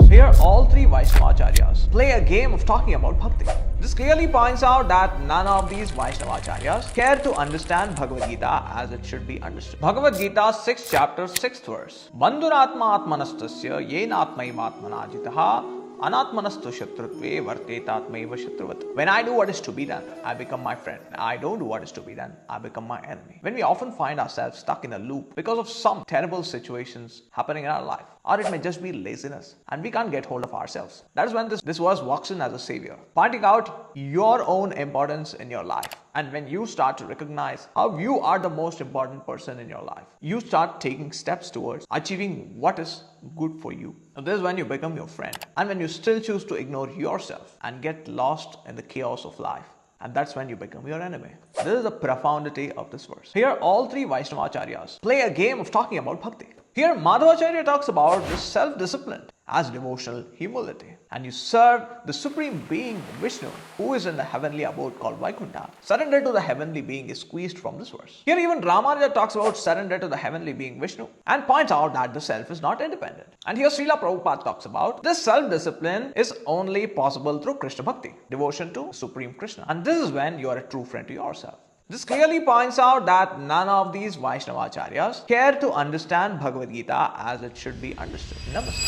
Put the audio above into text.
Here, all three Vaishnava-acharyas play a game of talking about bhakti. This clearly points out that none of these Vaishnava-acharyas care to understand Bhagavad Gita as it should be understood. Bhagavad Gita, 6th chapter, 6th verse. Bandhuratma atmanastasya yenatmaimatmana jitaha anatmanastu shatrutve vartetatmaiva shatruvat. When I do what is to be done, I become my friend. When I don't do what is to be done, I become my enemy. When we often find ourselves stuck in a loop because of some terrible situations happening in our life, or it may just be laziness, and we can't get hold of ourselves. That is when this verse walks in as a savior, pointing out your own importance in your life. And when you start to recognize how you are the most important person in your life, you start taking steps towards achieving what is good for you. Now, this is when you become your friend. And when you still choose to ignore yourself and get lost in the chaos of life, and that's when you become your enemy. This is the profundity of this verse. Here, all three Vaishnava-acharyas play a game of talking about bhakti. Here, Madhva talks about this self-discipline as devotional humility. And you serve the Supreme Being, Viṣṇu, who is in the heavenly abode called Vaikuntha. Surrender to the heavenly being is squeezed from this verse. Here, even Rāmānuja talks about surrender to the heavenly being, Viṣṇu, and points out that the self is not independent. And here, Srila Prabhupāda talks about this self-discipline is only possible through Krishna Bhakti, devotion to Supreme Krishna. And this is when you are a true friend to yourself. This clearly points out that none of these Vaishnava-acharyas care to understand Bhagavad Gita as it should be understood. Namaste.